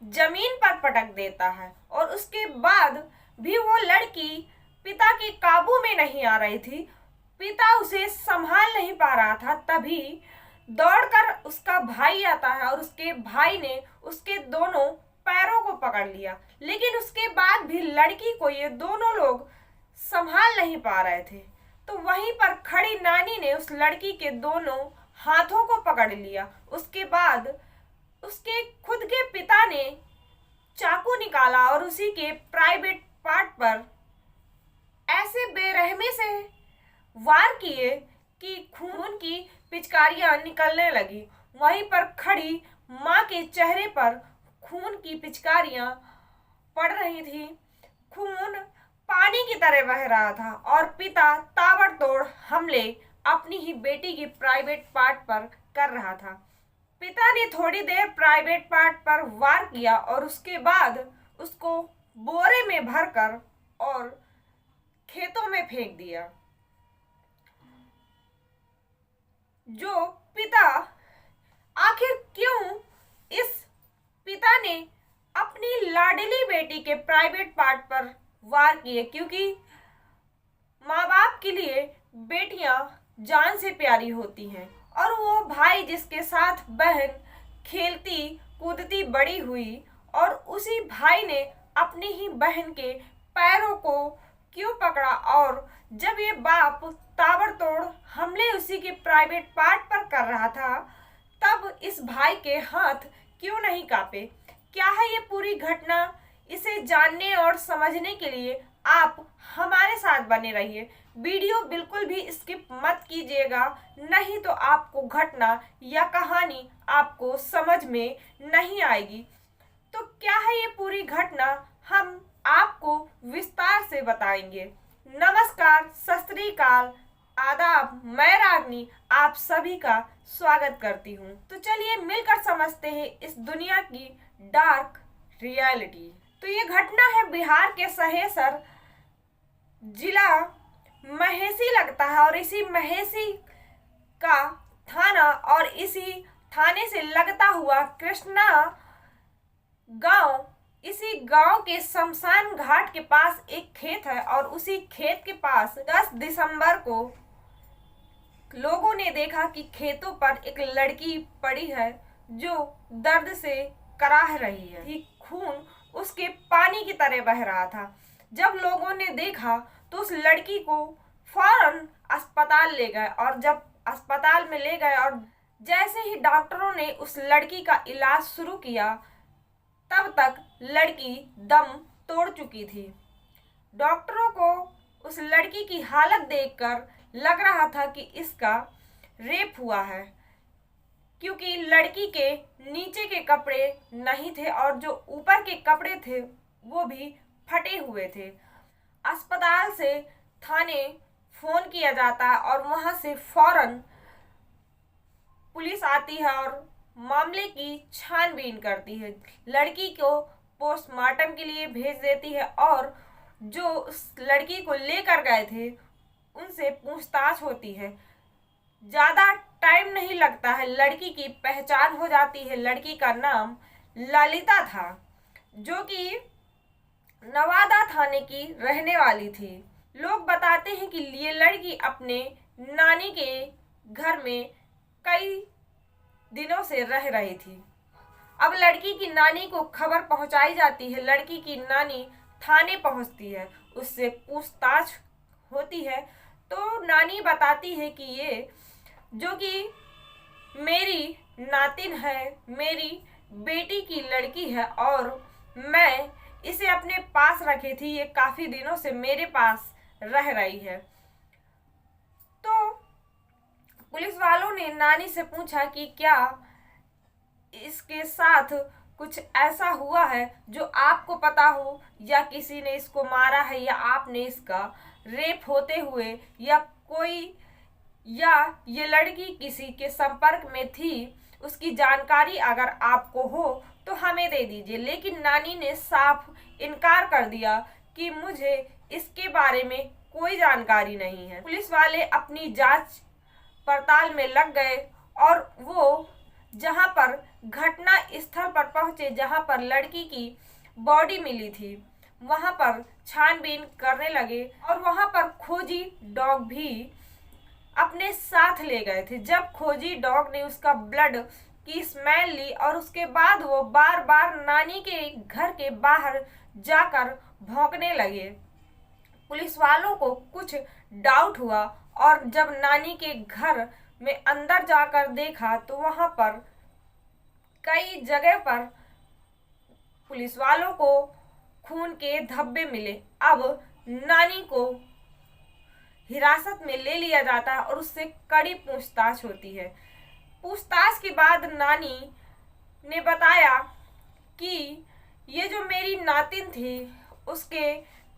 जमीन पर पटक देता है और उसके बाद भी वो लड़की पिता के काबू में नहीं आ रही थी। पिता उसे संभाल नहीं पा रहा था। तभी दौड़कर उसका भाई आता है और उसके भाई ने उसके दोनों पैरों को पकड़ लिया, लेकिन उसके बाद भी लड़की को ये दोनों लोग संभाल नहीं पा रहे थे। तो वहीं पर खड़ी नानी ने उस लड़की के दोनों हाथों को पकड़ लिया। उसके बाद उसके खुद के पिता ने चाकू निकाला और उसी के प्राइवेट पार्ट पर ऐसे बेरहमी से वार किए कि खून की पिचकारियां निकलने लगी। वहीं पर खड़ी माँ के चेहरे पर खून की पिचकारियां पड़ रही थी। खून पानी की तरह बह रहा था और पिता ताबड़तोड़ हमले अपनी ही बेटी की प्राइवेट पार्ट पर कर रहा था। पिता ने थोड़ी देर प्राइवेट पार्ट पर वार किया और उसके बाद उसको बोरे में भरकर और खेतों में फेंक दिया। जो पिता आखिर क्यों इस पिता ने अपनी लाडली बेटी के प्राइवेट पार्ट पर वार किए? क्योंकि माँ बाप के लिए बेटियां जान से प्यारी होती हैं और वो भाई जिसके साथ बहन खेलती कूदती बड़ी हुई और उसी भाई ने अपनी ही बहन के पैरों को क्यों पकड़ा? और जब ये बाप ताबड़तोड़ हमले उसी के प्राइवेट पार्ट पर कर रहा था तब इस भाई के हाथ क्यों नहीं कांपे? क्या है ये पूरी घटना? इसे जानने और समझने के लिए आप हमारे साथ बने रहिए। वीडियो बिल्कुल भी स्किप मत कीजिएगा, नहीं तो आपको घटना या कहानी आपको समझ में नहीं आएगी। तो क्या है ये पूरी घटना, हम आपको विस्तार से बताएंगे। नमस्कार, सत श्री अकाल, आदाब, मैं रागनी आप सभी का स्वागत करती हूँ। तो चलिए मिलकर समझते हैं इस दुनिया की डार्क रियलिटी। तो ये घटना है बिहार के सहेसर जिला महेसी लगता है और इसी महेसी का थाना और इसी थाने से लगता हुआ कृष्णा गांव, इसी गांव के शमशान घाट के पास एक खेत है और उसी खेत के पास 10 दिसंबर को लोगों ने देखा कि खेतों पर एक लड़की पड़ी है जो दर्द से कराह रही है। खून उसके पानी की तरह बह रहा था। जब लोगों ने देखा तो उस लड़की को फौरन अस्पताल ले गए और जब अस्पताल में ले गए और जैसे ही डॉक्टरों ने उस लड़की का इलाज शुरू किया तब तक लड़की दम तोड़ चुकी थी। डॉक्टरों को उस लड़की की हालत देखकर लग रहा था कि इसका रेप हुआ है, क्योंकि लड़की के नीचे के कपड़े नहीं थे और जो ऊपर के कपड़े थे वो भी फटे हुए थे। अस्पताल से थाने फोन किया जाता है और वहां से फौरन पुलिस आती है और मामले की छानबीन करती है। लड़की को पोस्टमार्टम के लिए भेज देती है और जो उस लड़की को लेकर गए थे उनसे पूछताछ होती है। ज़्यादा टाइम नहीं लगता है, लड़की की पहचान हो जाती है। लड़की का नाम ललिता था जो कि नवादा थाने की रहने वाली थी। लोग बताते हैं कि ये लड़की अपने नानी के घर में कई दिनों से रह रही थी। अब लड़की की नानी को खबर पहुंचाई जाती है। लड़की की नानी थाने पहुंचती है, उससे पूछताछ होती है तो नानी बताती है कि ये जो कि मेरी नातिन है, मेरी बेटी की लड़की है और मैं इसे अपने पास रखी थी, ये काफ़ी दिनों से मेरे पास रह रही है। तो पुलिस वालों ने नानी से पूछा कि क्या इसके साथ कुछ ऐसा हुआ है जो आपको पता हो, या किसी ने इसको मारा है, या आपने इसका रेप होते हुए या कोई, या ये लड़की किसी के संपर्क में थी, उसकी जानकारी अगर आपको हो तो हमें दे दीजिए। लेकिन नानी ने साफ इनकार कर दिया कि मुझे इसके बारे में कोई जानकारी नहीं है। पुलिस वाले अपनी जांच पड़ताल में लग गए और वो जहां पर घटना स्थल पर पहुंचे जहां पर लड़की की बॉडी मिली थी। वहां पर छानबीन करने लगे और वहां पर खोजी डॉग भी अपने साथ ले गए थे। जब खोजी डॉग ने उसका ब्लड की स्मेल ली और उसके बाद वो बार बार नानी के घर के बाहर जाकर भौंकने लगे। पुलिस वालों को कुछ डाउट हुआ और जब नानी के घर में अंदर जाकर देखा तो वहां पर कई जगह पर पुलिस वालों को खून के धब्बे मिले। अब नानी को हिरासत में ले लिया जाता है और उससे कड़ी पूछताछ होती है। पूछताछ के बाद नानी ने बताया कि ये जो मेरी नातिन थी उसके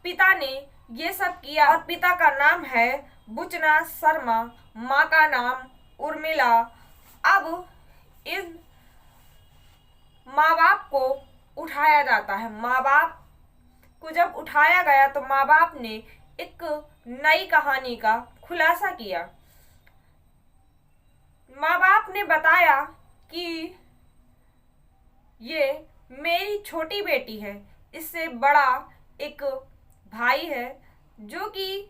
पिता ने ये सब किया और पिता का नाम है बुचना शर्मा, माँ का नाम उर्मिला। अब इन माँ बाप को उठाया जाता है। माँ बाप को जब उठाया गया तो माँ बाप ने एक नई कहानी का खुलासा किया। माँ बाप ने बताया कि ये मेरी छोटी बेटी है, इससे बड़ा एक भाई है जो कि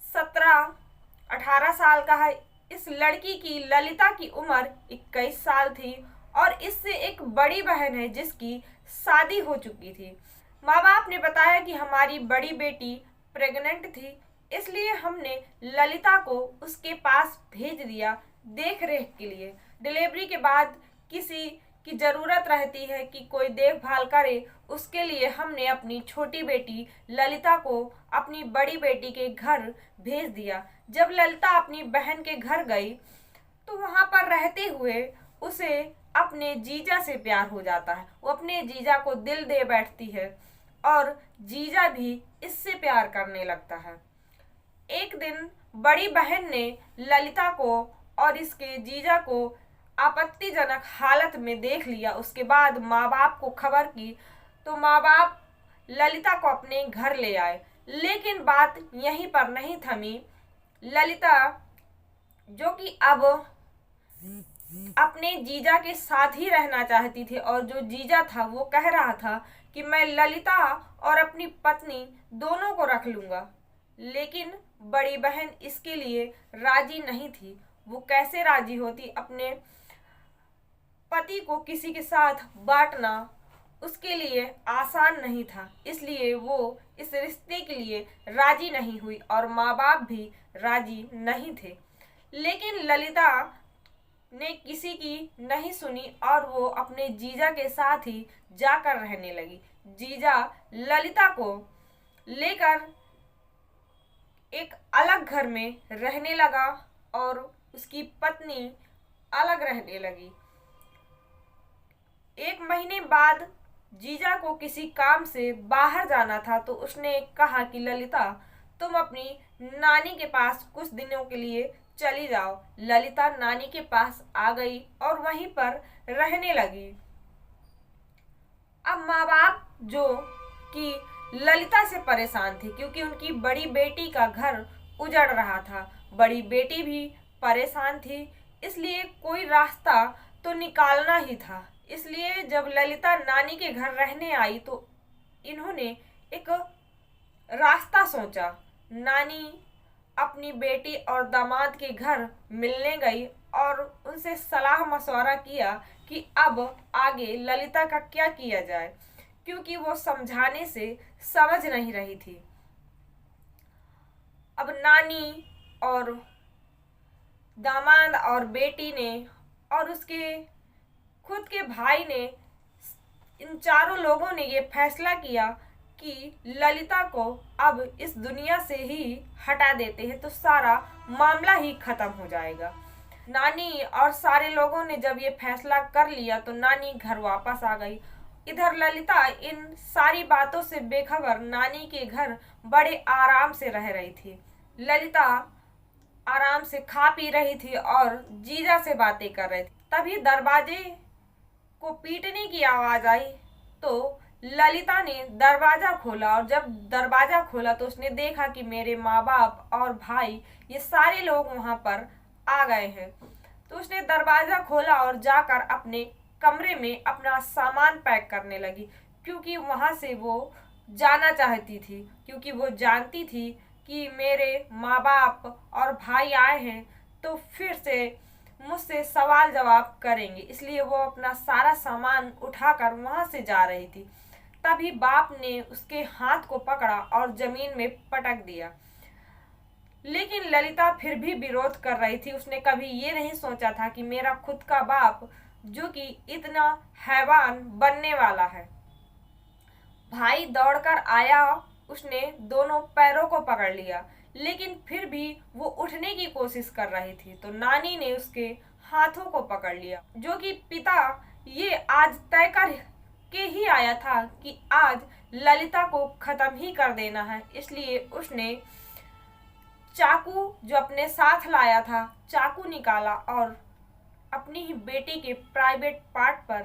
17-18 साल का है। इस लड़की की ललिता की उम्र 21 साल थी और इससे एक बड़ी बहन है जिसकी शादी हो चुकी थी। माँ बाप ने बताया कि हमारी बड़ी बेटी प्रेग्नेंट थी, इसलिए हमने ललिता को उसके पास भेज दिया देख रेख के लिए। डिलीवरी के बाद किसी की ज़रूरत रहती है कि कोई देखभाल करे, उसके लिए हमने अपनी छोटी बेटी ललिता को अपनी बड़ी बेटी के घर भेज दिया। जब ललिता अपनी बहन के घर गई तो वहाँ पर रहते हुए उसे अपने जीजा से प्यार हो जाता है। वो अपने जीजा को दिल दे बैठती है और जीजा भी इससे प्यार करने लगता है। एक दिन बड़ी बहन ने ललिता को और इसके जीजा को आपत्तिजनक हालत में देख लिया। उसके बाद माँ बाप को खबर की तो माँ बाप ललिता को अपने घर ले आए। लेकिन बात यहीं पर नहीं थमी। ललिता जो कि अब अपने जीजा के साथ ही रहना चाहती थी और जो जीजा था वो कह रहा था कि मैं ललिता और अपनी पत्नी दोनों को रख लूँगा, लेकिन बड़ी बहन इसके लिए राजी नहीं थी। वो कैसे राजी होती? अपने पति को किसी के साथ बांटना उसके लिए आसान नहीं था, इसलिए वो इस रिश्ते के लिए राजी नहीं हुई और माँ बाप भी राजी नहीं थे। लेकिन ललिता ने किसी की नहीं सुनी और वो अपने जीजा के साथ ही जाकर रहने लगी। जीजा ललिता को लेकर एक अलग घर में रहने लगा और उसकी पत्नी अलग रहने लगी। एक महीने बाद जीजा को किसी काम से बाहर जाना था तो उसने कहा कि ललिता तुम अपनी नानी के पास कुछ दिनों के लिए चली जाओ। ललिता नानी के पास आ गई और वहीं पर रहने लगी। अब माँ बाप जो कि ललिता से परेशान थे क्योंकि उनकी बड़ी बेटी का घर उजड़ रहा था, बड़ी बेटी भी परेशान थी, इसलिए कोई रास्ता तो निकालना ही था। इसलिए जब ललिता नानी के घर रहने आई तो इन्होंने एक रास्ता सोचा। नानी अपनी बेटी और दामाद के घर मिलने गई और उनसे सलाह मशवरा किया कि अब आगे ललिता का क्या किया जाए, क्योंकि वो समझाने से समझ नहीं रही थी। अब नानी और दामाद और बेटी ने और उसके खुद के भाई ने, इन चारों लोगों ने ये फैसला किया कि ललिता को अब इस दुनिया से ही हटा देते हैं तो सारा मामला ही खत्म हो जाएगा। नानी और सारे लोगों ने जब ये फैसला कर लिया तो नानी घर वापस आ गई। इधर ललिता इन सारी बातों से बेखबर नानी के घर बड़े आराम से रह रही थी। ललिता आराम से खा पी रही थी और जीजा से बातें कर रही थी। तभी दरवाजे को पीटने की आवाज आई तो ललिता ने दरवाजा खोला और जब दरवाजा खोला तो उसने देखा कि मेरे माँ बाप और भाई ये सारे लोग वहां पर आ गए हैं। तो उसने दरवाजा खोला और जाकर अपने कमरे में अपना सामान पैक करने लगी, क्योंकि वहाँ से वो जाना चाहती थी, क्योंकि वो जानती थी कि मेरे माँ बाप और भाई आए हैं तो फिर से मुझसे सवाल जवाब करेंगे, इसलिए वो अपना सारा सामान उठाकर वहाँ से जा रही थी। तभी बाप ने उसके हाथ को पकड़ा और जमीन में पटक दिया। लेकिन ललिता फिर भी विरोध कर रही थी। उसने कभी ये नहीं सोचा था कि मेरा खुद का बाप जो कि इतना हैवान बनने वाला है। भाई दौड़कर आया, उसने दोनों पैरों को पकड़ लिया, लेकिन फिर भी वो उठने की कोशिश कर रही थी। तो नानी ने उसके हाथों को पकड़ लिया, जो कि पिता ये आज तय कर के ही आया था कि आज ललिता को खत्म ही कर देना है। इसलिए उसने चाकू जो अपने साथ लाया था, चाकू निकाला और अपनी ही बेटी के प्राइवेट पार्ट पर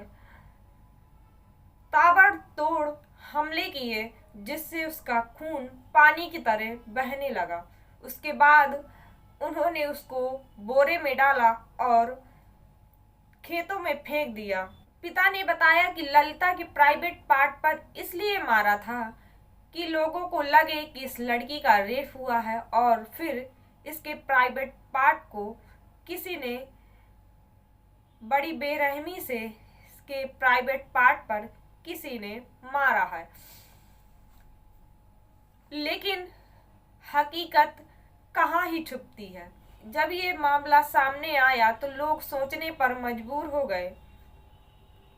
ताबड़तोड़ हमले किए, जिससे उसका खून पानी की तरह बहने लगा। उसके बाद उन्होंने उसको बोरे में डाला और खेतों में फेंक दिया। पिता ने बताया कि ललिता के प्राइवेट पार्ट पर इसलिए मारा था कि लोगों को लगे कि इस लड़की का रेप हुआ है और फिर इसके प्राइवेट पार्ट को किसी ने बड़ी बेरहमी से इसके प्राइवेट पार्ट पर किसी ने मारा है। लेकिन हकीकत कहाँ ही छुपती है। जब ये मामला सामने आया तो लोग सोचने पर मजबूर हो गए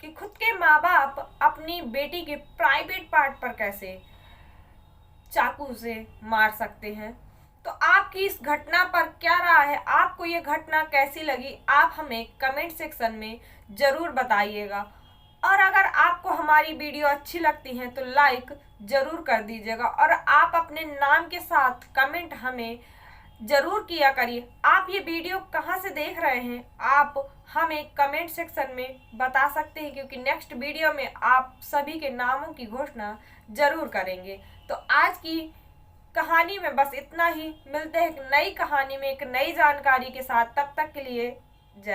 कि खुद के माँ बाप अपनी बेटी के प्राइवेट पार्ट पर कैसे चाकू से मार सकते हैं। तो आपकी इस घटना पर क्या राय है? आपको ये घटना कैसी लगी? आप हमें कमेंट सेक्शन में ज़रूर बताइएगा। और अगर आपको हमारी वीडियो अच्छी लगती है तो लाइक ज़रूर कर दीजिएगा और आप अपने नाम के साथ कमेंट हमें ज़रूर किया करिए। आप ये वीडियो कहाँ से देख रहे हैं आप हमें कमेंट सेक्शन में बता सकते हैं, क्योंकि नेक्स्ट वीडियो में आप सभी के नामों की घोषणा ज़रूर करेंगे। तो आज की कहानी में बस इतना ही। मिलते हैं एक नई कहानी में एक नई जानकारी के साथ। तब तक के लिए जय हिंद।